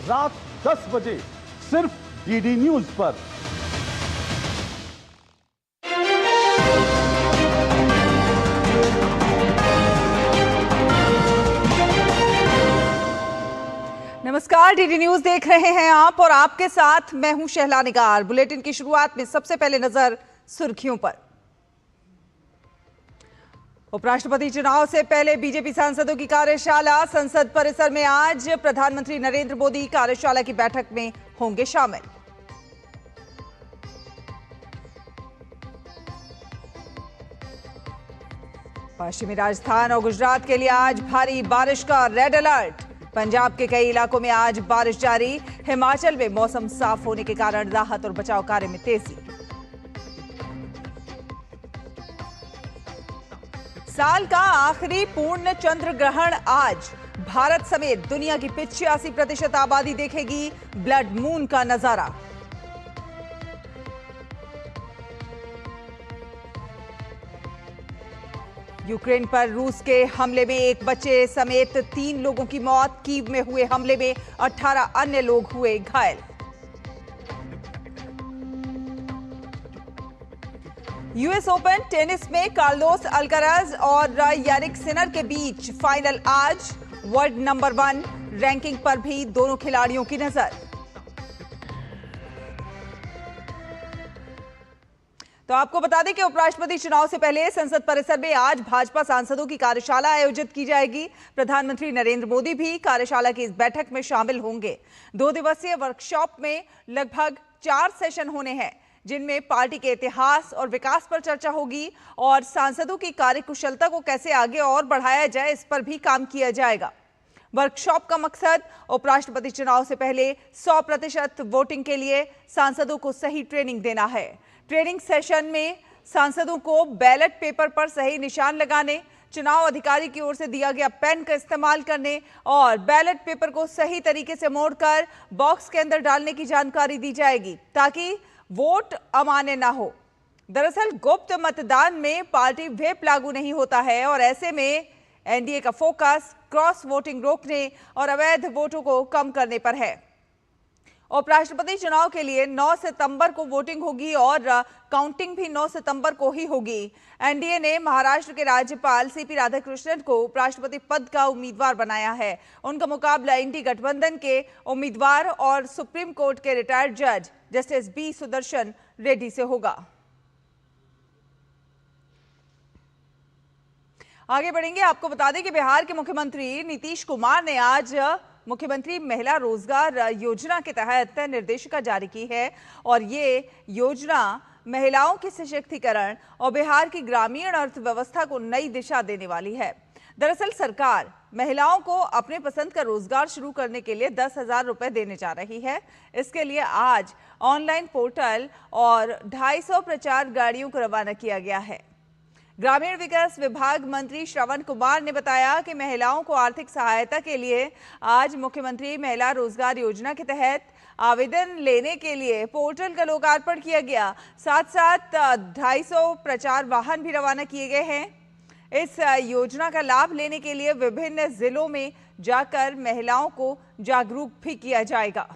रात 10 बजे सिर्फ डीडी न्यूज पर। नमस्कार, डीडी न्यूज देख रहे हैं आप और आपके साथ मैं हूं शहला निगार। बुलेटिन की शुरुआत में सबसे पहले नजर सुर्खियों पर। उपराष्ट्रपति चुनाव से पहले बीजेपी सांसदों की कार्यशाला। संसद परिसर में आज प्रधानमंत्री नरेंद्र मोदी कार्यशाला की बैठक में होंगे शामिल। पश्चिमी राजस्थान और गुजरात के लिए आज भारी बारिश का रेड अलर्ट। पंजाब के कई इलाकों में आज बारिश जारी। हिमाचल में मौसम साफ होने के कारण राहत और बचाव कार्य में तेजी। साल का आखिरी पूर्ण चंद्र ग्रहण आज। भारत समेत दुनिया की 85% आबादी देखेगी ब्लड मून का नजारा। यूक्रेन पर रूस के हमले में एक बच्चे समेत 3 लोगों की मौत। कीव में हुए हमले में 18 अन्य लोग हुए घायल। यूएस ओपन टेनिस में कार्लोस अल्काराज और यानिक सिनर के बीच फाइनल आज। वर्ल्ड नंबर 1 रैंकिंग पर भी दोनों खिलाड़ियों की नजर। तो आपको बता दें कि उपराष्ट्रपति चुनाव से पहले संसद परिसर में आज भाजपा सांसदों की कार्यशाला आयोजित की जाएगी। प्रधानमंत्री नरेंद्र मोदी भी कार्यशाला की इस बैठक में शामिल होंगे। 2 दिवसीय वर्कशॉप में लगभग 4 सेशन होने हैं, जिनमें पार्टी के इतिहास और विकास पर चर्चा होगी और सांसदों की कार्यकुशलता को कैसे आगे और बढ़ाया जाए, इस पर भी काम किया जाएगा। वर्कशॉप का मकसद उपराष्ट्रपति चुनाव से पहले 100% वोटिंग के लिए सांसदों को सही ट्रेनिंग देना है। ट्रेनिंग सेशन में सांसदों को बैलेट पेपर पर सही निशान लगाने, चुनाव अधिकारी की ओर से दिया गया पेन का इस्तेमाल करने और बैलेट पेपर को सही तरीके से मोड़कर बॉक्स के अंदर डालने की जानकारी दी जाएगी, ताकि वोट अमान्य ना हो। दरअसल गुप्त मतदान में पार्टी व्हिप लागू नहीं होता है और ऐसे में एनडीए का फोकस क्रॉस वोटिंग रोकने और अवैध वोटों को कम करने पर है। उपराष्ट्रपति चुनाव के लिए 9 सितंबर को वोटिंग होगी और काउंटिंग भी 9 सितंबर को ही होगी। एनडीए ने महाराष्ट्र के राज्यपाल सीपी राधाकृष्णन को उपराष्ट्रपति पद का उम्मीदवार बनाया है। उनका मुकाबला इंडी गठबंधन के उम्मीदवार और सुप्रीम कोर्ट के रिटायर्ड जज जस्टिस बी सुदर्शन रेड्डी से होगा। आगे बढ़ेंगे, आपको बता दें कि बिहार के मुख्यमंत्री नीतीश कुमार ने आज मुख्यमंत्री महिला रोजगार योजना के तहत निर्देशिका जारी की है और ये योजना महिलाओं के सशक्तिकरण और बिहार की ग्रामीण अर्थव्यवस्था को नई दिशा देने वाली है। दरअसल सरकार महिलाओं को अपने पसंद का रोजगार शुरू करने के लिए 10,000 रुपए देने जा रही है। इसके लिए आज ऑनलाइन पोर्टल और 250 प्रचार गाड़ियों को रवाना किया गया है। ग्रामीण विकास विभाग मंत्री श्रवण कुमार ने बताया कि महिलाओं को आर्थिक सहायता के लिए आज मुख्यमंत्री महिला रोजगार योजना के तहत आवेदन लेने के लिए पोर्टल का लोकार्पण किया गया। साथ साथ 250 प्रचार वाहन भी रवाना किए गए हैं। इस योजना का लाभ लेने के लिए विभिन्न जिलों में जाकर महिलाओं को जागरूक भी किया जाएगा।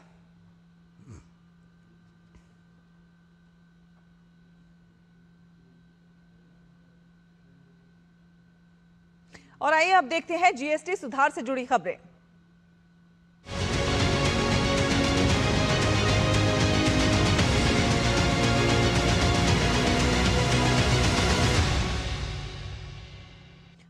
और आइए अब देखते हैं जीएसटी सुधार से जुड़ी खबरें।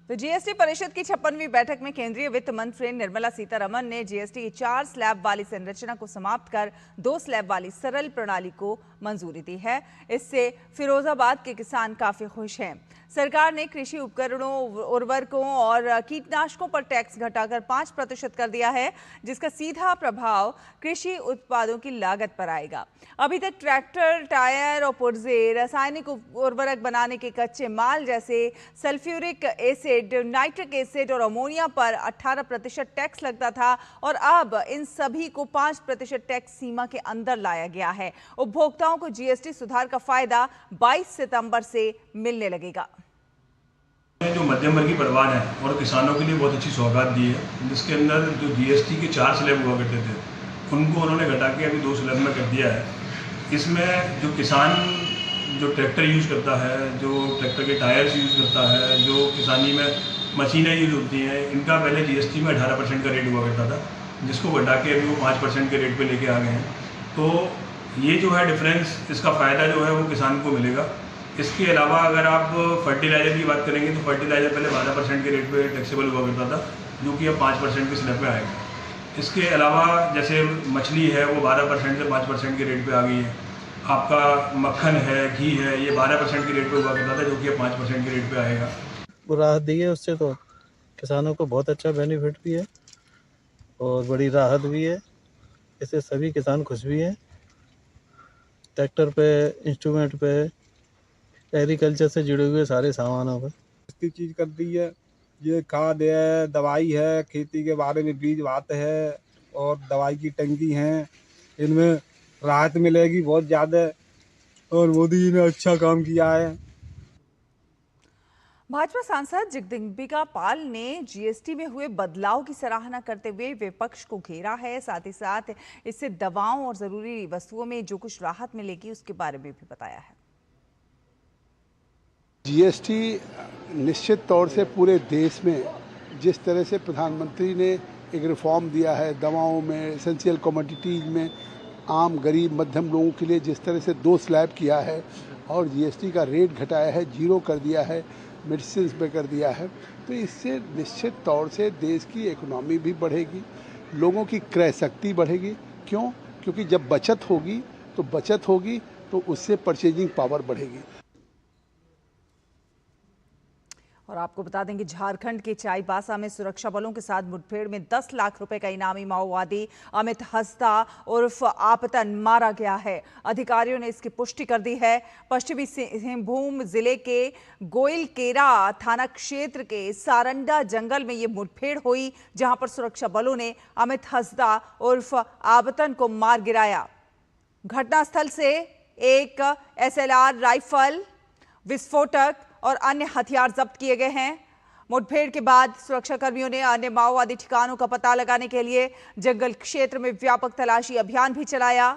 तो जीएसटी परिषद की 56वीं बैठक में केंद्रीय वित्त मंत्री निर्मला सीतारमण ने जीएसटी की 4 स्लैब वाली संरचना को समाप्त कर 2 स्लैब वाली सरल प्रणाली को मंजूरी दी है। इससे फिरोजाबाद के किसान काफी खुश हैं। सरकार ने कृषि उपकरणों, उर्वरकों और कीटनाशकों पर टैक्स घटाकर 5% कर दिया है, जिसका सीधा प्रभाव कृषि उत्पादों की लागत पर आएगा। अभी तक ट्रैक्टर, टायर और पुर्जे, रासायनिक उर्वरक बनाने के कच्चे माल जैसे सल्फ्यूरिक एसिड, नाइट्रिक एसिड और अमोनिया पर 18% टैक्स लगता था और अब इन सभी को 5% टैक्स सीमा के अंदर लाया गया है। उपभोक्ताओं को जीएसटी सुधार का फायदा 22 सितंबर से मिलने लगेगा। जो मध्यम वर्गीय परिवार है और किसानों के लिए बहुत अच्छी सौगात दी है, जिसके अंदर जो जीएसटी के 4 स्लैब हुआ करते थे उनको उन्होंने घटा के अभी 2 स्लैब में कर दिया है। इसमें जो किसान जो ट्रैक्टर यूज़ करता है, जो ट्रैक्टर के टायर्स यूज़ करता है, जो किसानी में मशीनें यूज़ होती हैं, इनका पहले जीएसटी में 18% का रेट हुआ करता था, जिसको घटा के अभी वो 5% के रेट पे लेके आ गए हैं। तो ये जो है डिफरेंस, इसका फ़ायदा जो है वो किसान को मिलेगा। इसके अलावा अगर आप फर्टिलाइज़र की बात करेंगे तो फर्टिलाइज़र पहले 12% के रेट पे टैक्सेबल हुआ करता था, जो कि अब 5% के स्लैब पे आएगा। इसके अलावा जैसे मछली है वो 12% से 5% के रेट पे आ गई है। आपका मक्खन है, घी है, ये 12% के रेट पे हुआ करता था, जो कि अब 5% के रेट पे आएगा। वो राहत दी है, उससे तो किसानों को बहुत अच्छा बेनिफिट भी है और बड़ी राहत भी है। इससे सभी किसान खुश भी हैं। ट्रैक्टर पे, इंस्ट्रूमेंट पे, एग्रीकल्चर से जुड़े हुए सारे सामानों पर सस्ती चीज़ कर दी है। ये खाद है, दवाई है, खेती के बारे में बीज बात है और दवाई की टंकी हैं, इनमें राहत मिलेगी बहुत ज़्यादा और मोदी जी ने अच्छा काम किया है। भाजपा सांसद जगदम्बिका पाल ने जीएसटी में हुए बदलाव की सराहना करते हुए विपक्ष को घेरा है। साथ ही साथ इससे दवाओं और जरूरी वस्तुओं में जो कुछ राहत मिलेगी उसके बारे में भी बताया है। जीएसटी निश्चित तौर से पूरे देश में जिस तरह से प्रधानमंत्री ने एक रिफॉर्म दिया है, दवाओं में, एसेंशियल कमोडिटीज़ में, आम गरीब मध्यम लोगों के लिए जिस तरह से 2 स्लैब किया है और जीएसटी का रेट घटाया है, 0 कर दिया है, मेडिसिन पे कर दिया है, तो इससे निश्चित तौर से देश की इकोनॉमी भी बढ़ेगी, लोगों की क्रय शक्ति बढ़ेगी। क्यों? क्योंकि जब बचत होगी तो उससे परचेजिंग पावर बढ़ेगी। और आपको बता दें कि झारखंड के चाईबासा में सुरक्षा बलों के साथ मुठभेड़ में 10 लाख रुपए का इनामी माओवादी अमित हंसदा उर्फ आपतन मारा गया है। अधिकारियों ने इसकी पुष्टि कर दी है। पश्चिमी सिंहभूम जिले के गोइलकेरा थाना क्षेत्र के सारंडा जंगल में ये मुठभेड़ हुई, जहां पर सुरक्षा बलों ने अमित हंसदा उर्फ आपतन को मार गिराया। घटनास्थल से एक SLR राइफल, विस्फोटक और अन्य हथियार जब्त किए गए हैं। मुठभेड़ के बाद सुरक्षा कर्मियों ने अन्य माओवादी ठिकानों का पता लगाने के लिए जंगल क्षेत्र में व्यापक तलाशी अभियान भी चलाया।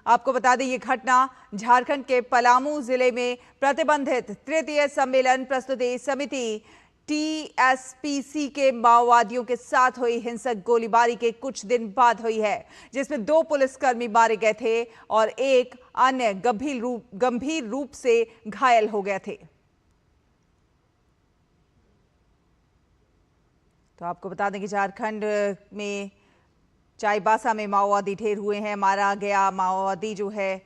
आपको बता दें, ये घटना झारखंड के पलामू जिले में प्रतिबंधित तृतीय सम्मेलन प्रस्तुति समिति TSPC के माओवादियों के साथ हुई हिंसक गोलीबारी के कुछ दिन बाद हुई है, जिसमें 2 पुलिसकर्मी मारे गए थे और एक अन्य गंभीर रूप से घायल हो गए थे। तो आपको बता दें कि झारखंड में चाईबासा में माओवादी ढेर हुए हैं, मारा गया माओवादी जो है।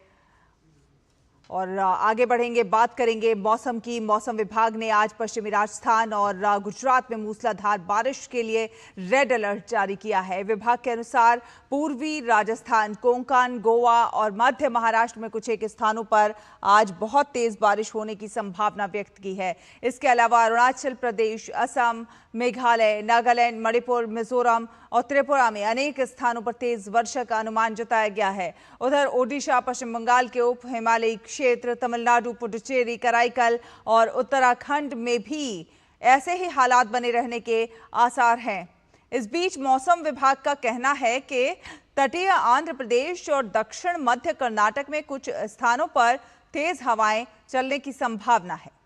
और आगे बढ़ेंगे, बात करेंगे मौसम की। मौसम विभाग ने आज पश्चिमी राजस्थान और गुजरात में मूसलाधार बारिश के लिए रेड अलर्ट जारी किया है। विभाग के अनुसार पूर्वी राजस्थान, कोंकण, गोवा और मध्य महाराष्ट्र में कुछ एक स्थानों पर आज बहुत तेज बारिश होने की संभावना व्यक्त की है। इसके अलावा अरुणाचल प्रदेश, असम, मेघालय, नागालैंड, मणिपुर, मिजोरम और त्रिपुरा में अनेक स्थानों पर तेज वर्षा का अनुमान जताया गया है। उधर ओडिशा, पश्चिम बंगाल के उप हिमालयी क्षेत्र, तमिलनाडु, पुडुचेरी, कराईकल और उत्तराखंड में भी ऐसे ही हालात बने रहने के आसार हैं। इस बीच मौसम विभाग का कहना है कि तटीय आंध्र प्रदेश और दक्षिण मध्य कर्नाटक में कुछ स्थानों पर तेज हवाएं चलने की संभावना है।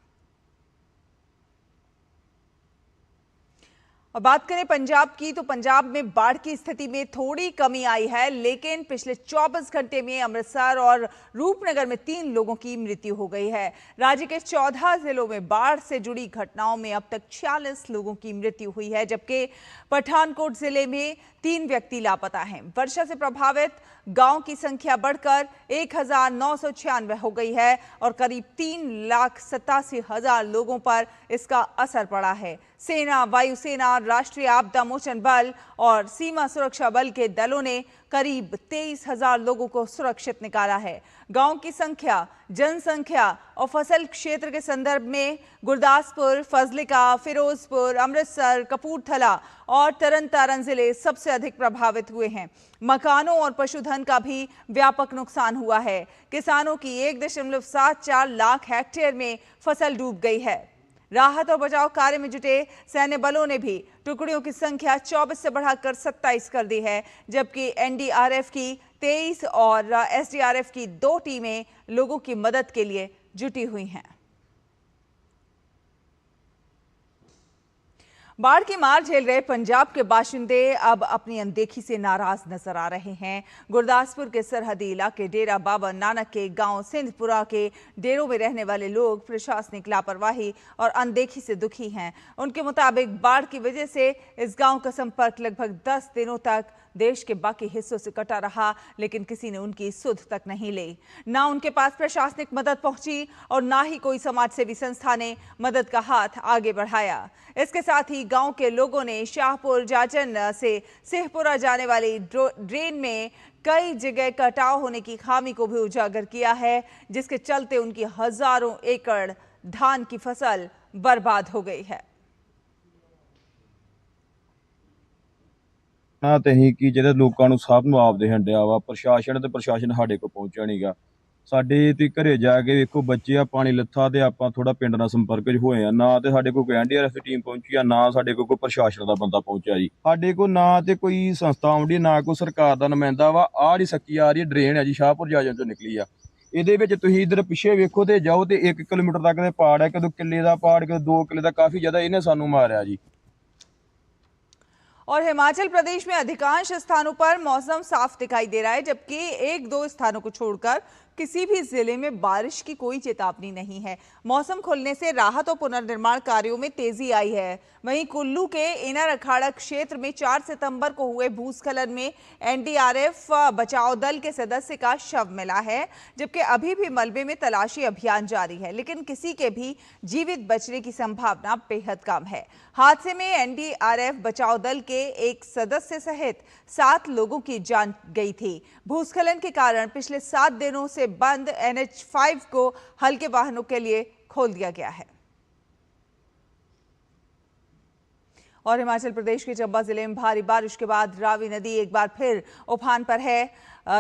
और बात करें पंजाब की, तो पंजाब में बाढ़ की स्थिति में थोड़ी कमी आई है, लेकिन पिछले 24 घंटे में अमृतसर और रूपनगर में 3 लोगों की मृत्यु हो गई है। राज्य के 14 जिलों में बाढ़ से जुड़ी घटनाओं में अब तक 46 लोगों की मृत्यु हुई है, जबकि पठानकोट जिले में 3 व्यक्ति लापता हैं। वर्षा से प्रभावित गांव की संख्या बढ़कर 1996 हो गई है और करीब 3,87,000 लोगों पर इसका असर पड़ा है। सेना, वायुसेना, राष्ट्रीय आपदा मोचन बल और सीमा सुरक्षा बल के दलों ने करीब 23,000 लोगों को सुरक्षित निकाला है। गांव की संख्या, जनसंख्या और फसल क्षेत्र के संदर्भ में गुरदासपुर, फजलिका, फिरोजपुर, अमृतसर, कपूरथला और तरन जिले सबसे अधिक प्रभावित हुए हैं। मकानों और पशुधन का भी व्यापक नुकसान हुआ है। किसानों की 1.74 लाख हेक्टेयर में फसल डूब गई है। राहत और बचाव कार्य में जुटे सैन्य बलों ने भी टुकड़ियों की संख्या 24 से बढ़ाकर 27 कर दी है, जबकि एनडीआरएफ की 23 और एसडीआरएफ की 2 टीमें लोगों की मदद के लिए जुटी हुई हैं। बाढ़ की मार झेल रहे पंजाब के बाशिंदे अब अपनी अनदेखी से नाराज नजर आ रहे हैं। गुरदासपुर के सरहदी इलाके डेरा बाबा नानक के गांव सिंधपुरा के डेरों में रहने वाले लोग प्रशासनिक लापरवाही और अनदेखी से दुखी हैं। उनके मुताबिक बाढ़ की वजह से इस गांव का संपर्क लगभग 10 दिनों तक देश के बाकी हिस्सों से कटा रहा, लेकिन किसी ने उनकी सुध तक नहीं ली। ना उनके पास प्रशासनिक मदद पहुंची और ना ही कोई समाजसेवी संस्था ने मदद का हाथ आगे बढ़ाया। इसके साथ ही गांव के लोगों ने शाहपुर जाचन से सिंहपुरा जाने वाली ड्रेन में कई जगह कटाव होने की खामी को भी उजागर किया है, जिसके चलते उनकी हजारों एकड़ धान की फसल बर्बाद हो गई है। ਨਾ ਤੇ ਹੀ ਕਿ ਜਿਹੜੇ ਲੋਕਾਂ ਨੂੰ ਸਾਫ ਮੁਆਵਜ਼ੇ ਹੰਡਿਆ ਵਾ ਪ੍ਰਸ਼ਾਸਨ ਸਾਡੇ ਕੋਲ ਪਹੁੰਚਿਆ ਨਹੀਂਗਾ। ਸਾਡੇ ਤੇ ਘਰੇ ਜਾ ਕੇ ਵੇਖੋ ਬੱਚੇ ਆ ਪਾਣੀ ਲੱਥਾ ਤੇ ਆਪਾਂ ਥੋੜਾ ਪਿੰਡ ਨਾਲ ਸੰਪਰਕ 'ਚ ਹੋਏ ਆ। ਨਾ ਤੇ ਸਾਡੇ ਕੋਲ ਕੋਈ ਐਨਡੀਆਰਐਫ ਟੀਮ ਪਹੁੰਚੀ ਆ, ਨਾ ਸਾਡੇ ਕੋਲ ਕੋਈ ਪ੍ਰਸ਼ਾਸਨ ਦਾ ਬੰਦਾ ਪਹੁੰਚਿਆ ਜੀ। ਸਾਡੇ ਕੋਲ ਨਾ ਤੇ ਕੋਈ ਸੰਸਥਾ ਆਉਂਦੀ, ਨਾ ਕੋਈ ਸਰਕਾਰ ਦਾ ਨੁਮਾਇੰਦਾ ਵਾ। ਆਹ ਜਿਹੜੀ ਸੱਕੀ ਆ ਰਹੀ ਡਰੇਨ ਹੈ ਜੀ, ਸ਼ਾਹਪੁਰ ਜਾਜਨ ਤੋਂ ਨਿਕਲੀ ਆ। ਇਹਦੇ ਵਿੱਚ ਤੁਸੀਂ ਇਧਰ ਪਿੱਛੇ ਵੇਖੋ ਤੇ ਜਾਓ ਤੇ 1 ਕਿਲੋਮੀਟਰ ਤੱਕ ਦੇ ਪਹਾੜ ਹੈ, ਕਦੋਂ ਕਿੱਲੇ ਦਾ ਪਹਾੜ, ਕਦੋਂ 2 ਕਿੱਲੇ ਦਾ, काफी ज्यादा ਇਹਨੇ ਸਾਨੂੰ ਮਾਰਿਆ ਜੀ। और हिमाचल प्रदेश में अधिकांश स्थानों पर मौसम साफ दिखाई दे रहा है, जबकि 1-2 स्थानों को छोड़कर किसी भी जिले में बारिश की कोई चेतावनी नहीं है। मौसम खुलने से राहत और पुनर्निर्माण कार्यों में तेजी आई है। वहीं कुल्लू के इनर अखाड़ा क्षेत्र में 4 सितंबर को हुए भूस्खलन में एनडीआरएफ बचाव दल के सदस्य का शव मिला है, जबकि अभी भी मलबे में तलाशी अभियान जारी है, लेकिन किसी के भी जीवित बचने की संभावना बेहद कम है। हादसे में एनडीआरएफ बचाव दल के एक सदस्य सहित 7 लोगों की जान गई थी। भूस्खलन के कारण पिछले 7 दिनों से बंद NH5 को हल्के वाहनों के लिए खोल दिया गया है। और हिमाचल प्रदेश के चंबा जिले में भारी बारिश के बाद रावी नदी एक बार फिर उफान पर है।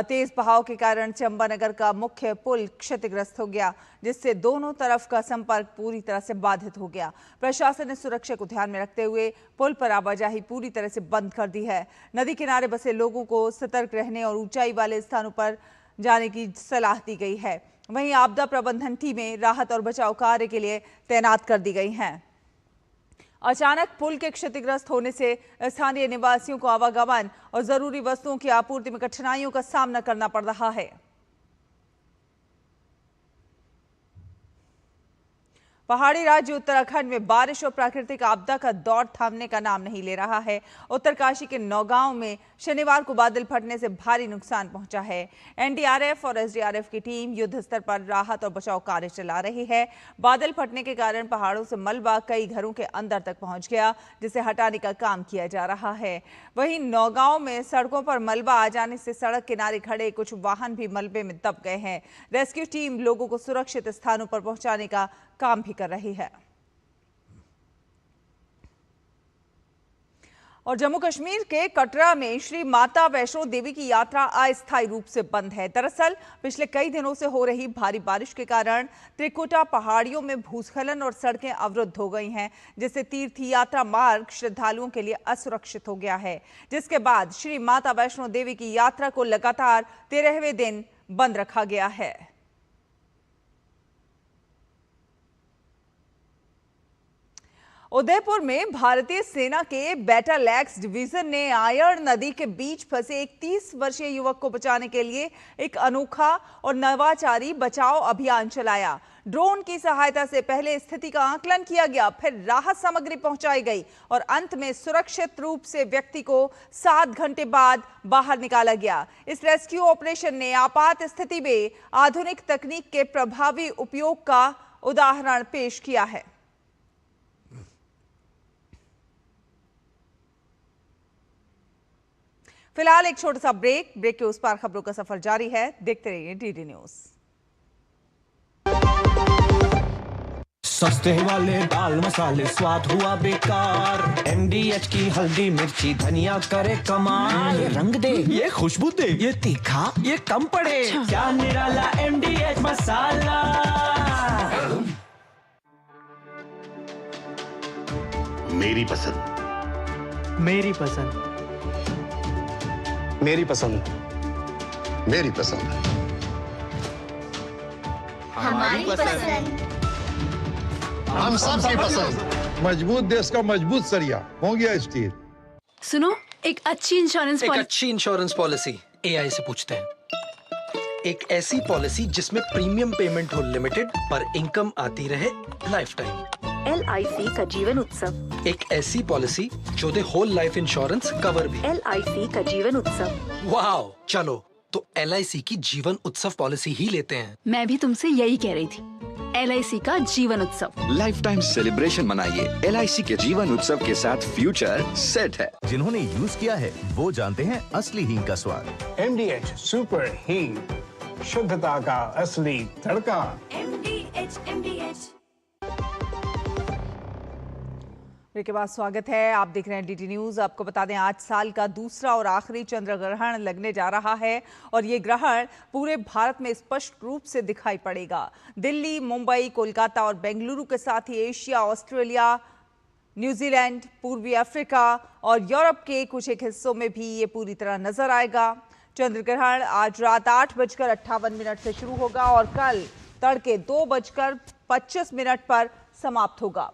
तेज बहाव के कारण चंबा नगर का मुख्य पुल क्षतिग्रस्त हो गया, जिससे दोनों तरफ का संपर्क पूरी तरह से बाधित हो गया। प्रशासन ने सुरक्षा को ध्यान में रखते हुए पुल पर आवाजाही पूरी तरह से बंद कर दी है। नदी किनारे बसे लोगों को सतर्क रहने और ऊंचाई वाले स्थानों पर जाने की सलाह दी गई है। वहीं आपदा प्रबंधन टीमें राहत और बचाव कार्य के लिए तैनात कर दी गई हैं। अचानक पुल के क्षतिग्रस्त होने से स्थानीय निवासियों को आवागमन और जरूरी वस्तुओं की आपूर्ति में कठिनाइयों का सामना करना पड़ रहा है। पहाड़ी राज्य उत्तराखंड में बारिश और प्राकृतिक आपदा का दौर थमने का नाम नहीं ले रहा है। उत्तरकाशी के नौगांव में शनिवार को बादल फटने से भारी नुकसान पहुंचा है। एनडीआरएफ और एसडीआरएफ की टीम युद्ध स्तर पर राहत और बचाव कार्य चला रही है। बादल फटने के कारण पहाड़ों से मलबा कई घरों के अंदर तक पहुंच गया, जिसे हटाने का काम किया जा रहा है। वहीं नौगांव में सड़कों पर मलबा आ जाने से सड़क किनारे खड़े कुछ वाहन भी मलबे में दब गए हैं। रेस्क्यू टीम लोगों को सुरक्षित स्थानों पर पहुंचाने का काम भी कर रही है। और जम्मू कश्मीर के कटरा में श्री माता वैष्णो देवी की यात्रा अस्थायी रूप से बंद है। दरअसल पिछले कई दिनों से हो रही भारी बारिश के कारण त्रिकुटा पहाड़ियों में भूस्खलन और सड़कें अवरुद्ध हो गई हैं, जिससे तीर्थ यात्रा मार्ग श्रद्धालुओं के लिए असुरक्षित हो गया है, जिसके बाद श्री माता वैष्णो देवी की यात्रा को लगातार 13वें दिन बंद रखा गया है। उदयपुर में भारतीय सेना के बैटल एक्स डिवीजन ने आयर नदी के बीच फंसे एक 30 वर्षीय युवक को बचाने के लिए एक अनोखा और नवाचारी बचाव अभियान चलाया। ड्रोन की सहायता से पहले स्थिति का आकलन किया गया, फिर राहत सामग्री पहुंचाई गई और अंत में सुरक्षित रूप से व्यक्ति को 7 घंटे बाद बाहर निकाला गया। इस रेस्क्यू ऑपरेशन ने आपात स्थिति में आधुनिक तकनीक के प्रभावी उपयोग का उदाहरण पेश किया है। फिलहाल एक छोटा सा ब्रेक के उस पार खबरों का सफर जारी है। देखते रहिए डीडी न्यूज। सस्ते वाले दाल मसाले स्वाद हुआ बेकार। एमडीएच की हल्दी मिर्ची धनिया करे कमाल। ये रंग दे, ये खुशबू दे, ये तीखा, ये कम पड़े। क्या निराला एमडीएच मसाला। मेरी पसंद, मेरी पसंद, मेरी पसंद, मेरी पसंद, हमारी पसंद, हम सबकी पसंद। मजबूत देश का मजबूत सरिया हो गया स्टील। सुनो, एक अच्छी इंश्योरेंस पॉलिसी एआई से पूछते हैं। एक ऐसी पॉलिसी जिसमें प्रीमियम पेमेंट हो लिमिटेड पर इनकम आती रहे लाइफ टाइम। LIC का जीवन उत्सव। एक ऐसी पॉलिसी जो दे होल लाइफ इंश्योरेंस कवर भी। LIC का जीवन उत्सव। वाह, चलो तो LIC की जीवन उत्सव पॉलिसी ही लेते हैं। मैं भी तुमसे यही कह रही थी, LIC का जीवन उत्सव। लाइफ टाइम सेलिब्रेशन मनाइए LIC के जीवन उत्सव के साथ, फ्यूचर सेट है। जिन्होंने यूज किया है वो जानते हैं असली हींग का स्वाद। MDH सुपर हींग, शुद्धता का असली तड़का। MDH। ब्रेक के बाद स्वागत है, आप देख रहे हैं DD न्यूज। आपको बता दें, आज साल का दूसरा और आखिरी चंद्र ग्रहण लगने जा रहा है और ये ग्रहण पूरे भारत में स्पष्ट रूप से दिखाई पड़ेगा। दिल्ली, मुंबई, कोलकाता और बेंगलुरु के साथ ही एशिया, ऑस्ट्रेलिया, न्यूजीलैंड, पूर्वी अफ्रीका और यूरोप के कुछ एक हिस्सों में भी ये पूरी तरह नजर आएगा। चंद्र ग्रहण आज रात 8:58 से शुरू होगा और कल तड़के 2:25 पर समाप्त होगा।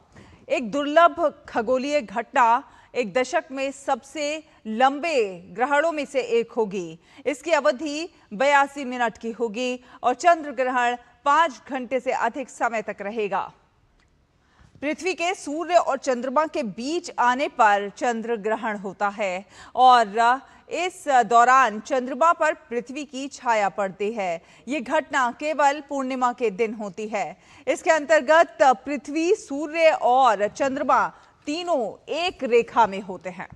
एक दुर्लभ खगोलीय घटना, एक दशक में सबसे लंबे ग्रहणों में से एक होगी। इसकी अवधि 82 मिनट की होगी और चंद्र ग्रहण 5 घंटे से अधिक समय तक रहेगा। पृथ्वी के सूर्य और चंद्रमा के बीच आने पर चंद्र ग्रहण होता है और इस दौरान चंद्रमा पर पृथ्वी की छाया पड़ती है। ये घटना केवल पूर्णिमा के दिन होती है। इसके अंतर्गत पृथ्वी, सूर्य और चंद्रमा तीनों एक रेखा में होते हैं।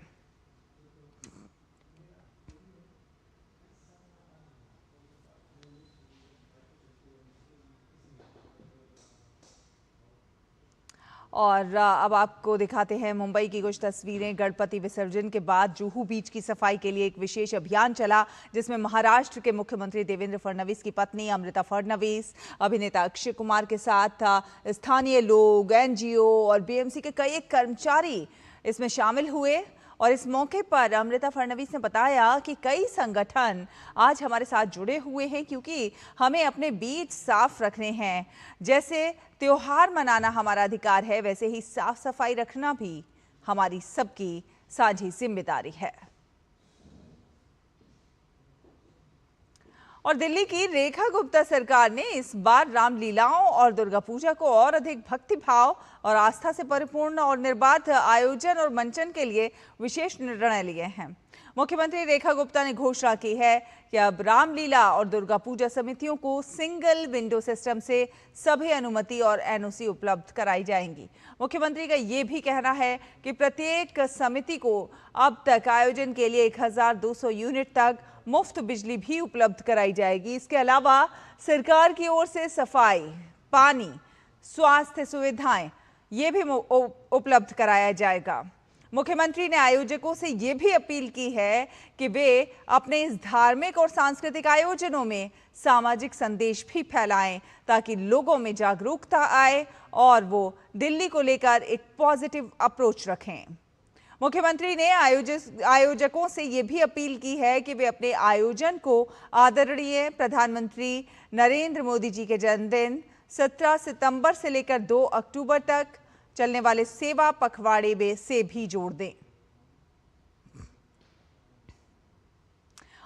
और अब आपको दिखाते हैं मुंबई की कुछ तस्वीरें। गणपति विसर्जन के बाद जुहू बीच की सफाई के लिए एक विशेष अभियान चला, जिसमें महाराष्ट्र के मुख्यमंत्री देवेंद्र फडणवीस की पत्नी अमृता फडणवीस, अभिनेता अक्षय कुमार के साथ स्थानीय लोग, NGO और BMC के कई कर्मचारी इसमें शामिल हुए। और इस मौके पर अमृता फडणवीस ने बताया कि कई संगठन आज हमारे साथ जुड़े हुए हैं क्योंकि हमें अपने बीच साफ रखने हैं। जैसे त्योहार मनाना हमारा अधिकार है, वैसे ही साफ सफाई रखना भी हमारी सबकी साझी जिम्मेदारी है। और दिल्ली की रेखा गुप्ता सरकार ने इस बार रामलीलाओं और दुर्गा पूजा को और अधिक भक्तिभाव और आस्था से परिपूर्ण और निर्बाध आयोजन और मंचन के लिए विशेष निर्णय लिए हैं। मुख्यमंत्री रेखा गुप्ता ने घोषणा की है कि अब रामलीला और दुर्गा पूजा समितियों को सिंगल विंडो सिस्टम से सभी अनुमति और NOC उपलब्ध कराई जाएंगी। मुख्यमंत्री का ये भी कहना है कि प्रत्येक समिति को अब तक आयोजन के लिए 1200 यूनिट तक मुफ्त बिजली भी उपलब्ध कराई जाएगी। इसके अलावा सरकार की ओर से सफाई, पानी, स्वास्थ्य सुविधाएं ये भी उपलब्ध कराया जाएगा। मुख्यमंत्री ने आयोजकों से ये भी अपील की है कि वे अपने इस धार्मिक और सांस्कृतिक आयोजनों में सामाजिक संदेश भी फैलाएं ताकि लोगों में जागरूकता आए और वो दिल्ली को लेकर एक पॉजिटिव अप्रोच रखें। मुख्यमंत्री ने आयोजकों से ये भी अपील की है कि वे अपने आयोजन को आदरणीय प्रधानमंत्री नरेंद्र मोदी जी के जन्मदिन 17 सितंबर से लेकर 2 अक्टूबर तक चलने वाले सेवा पखवाड़े में से भी जोड़ दें।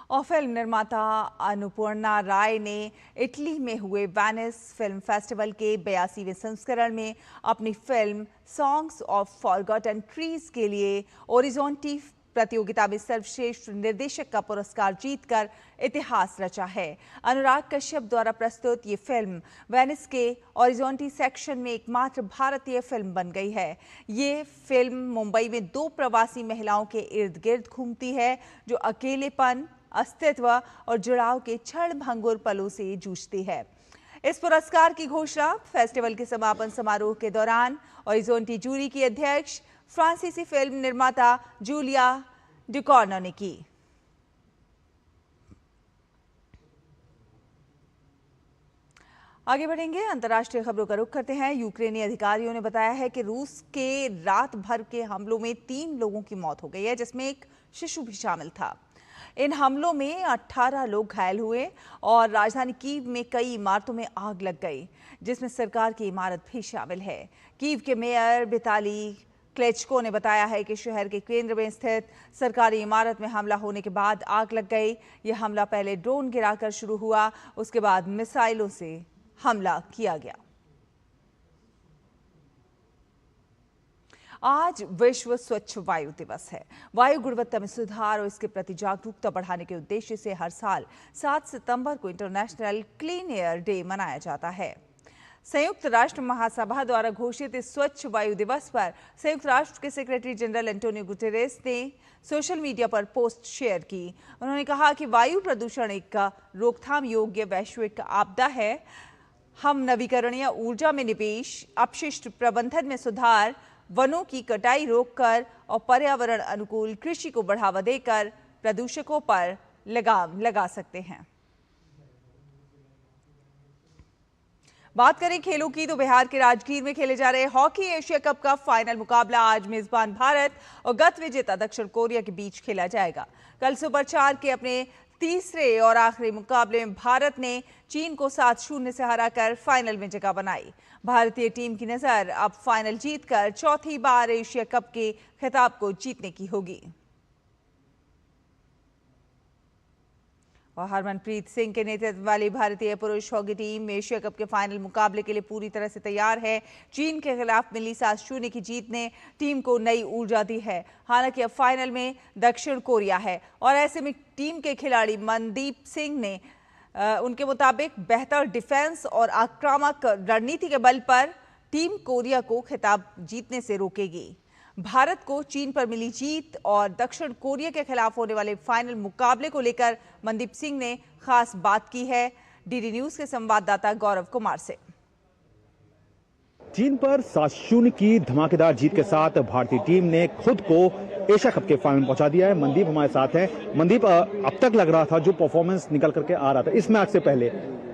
और फिल्म निर्माता अनुपूर्णा राय ने इटली में हुए वेनिस फिल्म फेस्टिवल के 82वें संस्करण में अपनी film songs of forgotten trees के लिए ओरिजोंटी प्रतियोगिता में सर्वश्रेष्ठ निर्देशक का पुरस्कार जीतकर इतिहास रचा है। अनुराग कश्यप द्वारा प्रस्तुत ये फिल्म वेनिस के ओरिजोंटी सेक्शन में एकमात्र भारतीय फिल्म बन गई है। ये फिल्म मुंबई में 2 प्रवासी महिलाओं के इर्द गिर्द घूमती है जो अकेलेपन, अस्तित्व और जुड़ाव के क्षण भंगुर पलों से जूझती है। इस पुरस्कार की घोषणा फेस्टिवल के समापन समारोह के दौरान ओरिजोंटी जूरी की अध्यक्ष फ्रांसीसी फिल्म निर्माता जूलिया डिकॉर्नो ने की। आगे बढ़ेंगे, अंतर्राष्ट्रीय खबरों का रुख करते हैं। यूक्रेनी अधिकारियों ने बताया है कि रूस के रात भर के हमलों में 3 लोगों की मौत हो गई है, जिसमें एक शिशु भी शामिल था। इन हमलों में 18 लोग घायल हुए और राजधानी कीव में कई इमारतों में आग लग गई, जिसमें सरकार की इमारत भी शामिल है। कीव के मेयर विताली क्लेचको ने बताया है कि शहर के केंद्र में स्थित सरकारी इमारत में हमला होने के बाद आग लग गई। यह हमला पहले ड्रोन गिराकर शुरू हुआ, उसके बाद मिसाइलों से हमला किया गया। आज विश्व स्वच्छ वायु दिवस है। वायु गुणवत्ता में सुधार और इसके प्रति जागरूकता बढ़ाने के उद्देश्य से हर साल 7 सितंबर को इंटरनेशनल क्लीन एयर डे मनाया जाता है। संयुक्त राष्ट्र महासभा द्वारा घोषित इस स्वच्छ वायु दिवस पर संयुक्त राष्ट्र के सेक्रेटरी जनरल एंटोनियो गुटेरेस ने सोशल मीडिया पर पोस्ट शेयर की। उन्होंने कहा कि वायु प्रदूषण एक रोकथाम योग्य वैश्विक आपदा है। हम नवीकरणीय ऊर्जा में निवेश, अपशिष्ट प्रबंधन में सुधार, वनों की कटाई रोककर और पर्यावरण अनुकूल कृषि को बढ़ावा देकर प्रदूषकों पर लगाम लगा सकते हैं। बात करें खेलों की तो बिहार के राजगीर में खेले जा रहे हॉकी एशिया कप का फाइनल मुकाबला आज मेजबान भारत और गत विजेता दक्षिण कोरिया के बीच खेला जाएगा। कल सुपर 4 के अपने तीसरे और आखिरी मुकाबले में भारत ने चीन को 7-0 से हराकर फाइनल में जगह बनाई। भारतीय टीम की नजर अब फाइनल जीतकर चौथी बार एशिया कप के खिताब को जीतने की होगी। और हरमनप्रीत सिंह के नेतृत्व वाली भारतीय पुरुष हॉकी टीम एशिया कप के फाइनल मुकाबले के लिए पूरी तरह से तैयार है। चीन के खिलाफ मिली 7-0 की जीत ने टीम को नई ऊर्जा दी है। हालांकि अब फाइनल में दक्षिण कोरिया है और ऐसे में टीम के खिलाड़ी मनदीप सिंह ने उनके मुताबिक बेहतर डिफेंस और आक्रामक रणनीति के बल पर टीम कोरिया को खिताब जीतने से रोकेगी। भारत को चीन पर मिली जीत और दक्षिण कोरिया के खिलाफ होने वाले फाइनल मुकाबले को लेकर मनदीप सिंह ने खास बात की है डीडी न्यूज के संवाददाता गौरव कुमार से। चीन पर 7-0 की धमाकेदार जीत के साथ भारतीय टीम ने खुद को एशिया कप के फाइनल में पहुंचा दिया है। मनदीप हमारे साथ हैं। मनदीप, अब तक लग रहा था जो परफॉर्मेंस निकल करके आ रहा था इस मैच से पहले,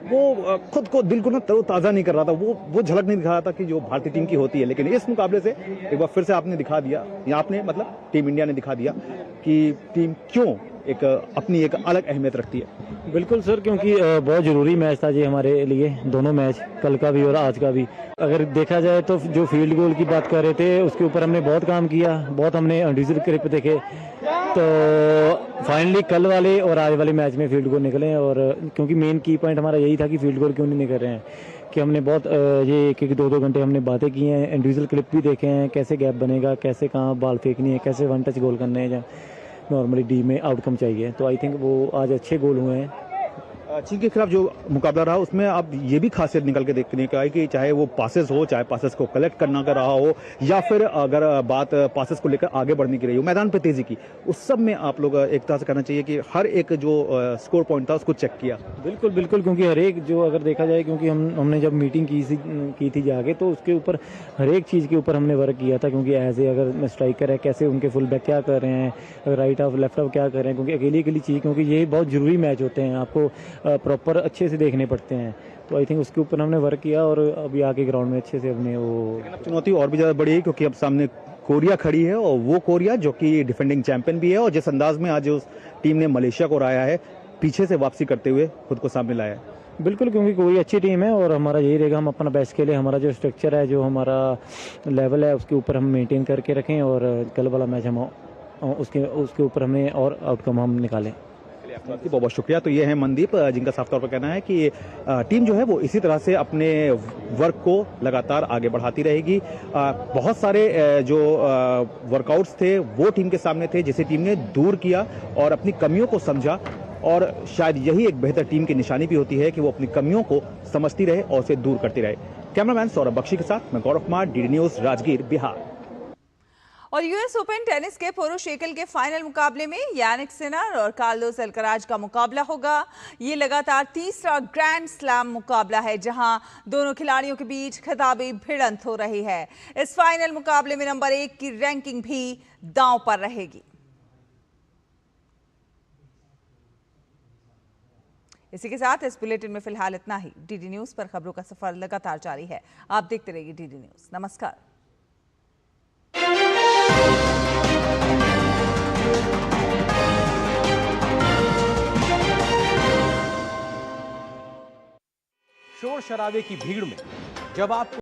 वो खुद को दिल को ना तरोताजा नहीं कर रहा था, वो झलक नहीं दिखा रहा था कि जो भारतीय टीम की होती है। लेकिन इस मुकाबले से एक बार फिर से आपने दिखा दिया, या आपने मतलब टीम इंडिया ने दिखा दिया कि टीम क्यों एक अपनी एक अलग अहमियत रखती है। बिल्कुल सर, क्योंकि बहुत ज़रूरी मैच था जी हमारे लिए, दोनों मैच, कल का भी और आज का भी। अगर देखा जाए तो जो फील्ड गोल की बात कर रहे थे उसके ऊपर हमने बहुत काम किया, बहुत हमने इंडिविजुअल क्लिप देखे, तो फाइनली कल वाले और आज वाले मैच में फील्ड गोल निकले। और क्योंकि मेन की पॉइंट हमारा यही था कि फील्ड गोल क्यों नहीं निकल रहे हैं, कि हमने बहुत ये 1-2 घंटे हमने बातें की हैं, इंडिविजुअल क्लिप भी देखे हैं, कैसे गैप बनेगा, कैसे कहाँ बॉल फेंकनी है, कैसे 1 टच गोल करने हैं, नॉर्मली डी में आउटकम चाहिए। तो आई थिंक वो आज अच्छे गोल हुए हैं। चीन के खिलाफ जो मुकाबला रहा उसमें अब ये भी खासियत निकल के देखने का है कि चाहे वो पासेस हो, चाहे पासेस को कलेक्ट करना का रहा हो, या फिर अगर बात पासेस को लेकर आगे बढ़ने की रही हो, मैदान पे तेजी की, उस सब में आप लोग एक तरह से कहना चाहिए कि हर एक जो स्कोर पॉइंट था उसको चेक किया। बिल्कुल बिल्कुल, क्योंकि हर एक जो अगर देखा जाए, क्योंकि हमने जब मीटिंग की थी जाके, तो उसके ऊपर हर एक चीज़ के ऊपर हमने वर्क किया था। क्योंकि एज ए अगर स्ट्राइकर है, कैसे उनके फुल बैक क्या कर रहे हैं, अगर राइट हाफ लेफ्ट हाफ क्या कर रहे हैं, क्योंकि अकेली चीज़, क्योंकि ये बहुत ज़रूरी मैच होते हैं, आपको प्रॉपर अच्छे से देखने पड़ते हैं। तो आई थिंक उसके ऊपर हमने वर्क किया और अभी आके ग्राउंड में अच्छे से हमने वो। चुनौती और भी ज़्यादा बड़ी है क्योंकि अब सामने कोरिया खड़ी है, और वो कोरिया जो कि डिफेंडिंग चैंपियन भी है, और जिस अंदाज में आज उस टीम ने मलेशिया को हराया है, पीछे से वापसी करते हुए खुद को सामने लाया है। बिल्कुल, क्योंकि कोई अच्छी टीम है और हमारा यही रहेगा, हम अपना बेस्ट खेलें, हमारा जो स्ट्रक्चर है, जो हमारा लेवल है, उसके ऊपर हम मेंटेन करके रखें, और कल वाला मैच हम उसके ऊपर हमें और आउटकम हम निकालें। बहुत बहुत शुक्रिया। तो ये है मनदीप, जिनका साफ तौर पर कहना है कि टीम जो है वो इसी तरह से अपने वर्क को लगातार आगे बढ़ाती रहेगी। बहुत सारे जो वर्कआउट्स थे वो टीम के सामने थे, जिसे टीम ने दूर किया और अपनी कमियों को समझा, और शायद यही एक बेहतर टीम की निशानी भी होती है कि वो अपनी कमियों को समझती रहे और उसे दूर करती रहे। कैमरामैन सौरभ बख्शी के साथ मैं गौरव कुमार, डीडी न्यूज, राजगीर, बिहार। और यूएस ओपन टेनिस के पुरुष एकल के फाइनल मुकाबले में यानिक सिनर और कार्लोस अल्कराज का मुकाबला होगा। ये लगातार तीसरा ग्रैंड स्लैम मुकाबला है जहां दोनों खिलाड़ियों के बीच खिताबी भिड़ंत हो रही है। इस फाइनल मुकाबले में नंबर 1 की रैंकिंग भी दांव पर रहेगी। इसी के साथ इस बुलेटिन में फिलहाल इतना ही। डीडी न्यूज पर खबरों का सफर लगातार जारी है। आप देखते रहिए डीडी न्यूज। नमस्कार। शोर शराबे की भीड़ में जब आप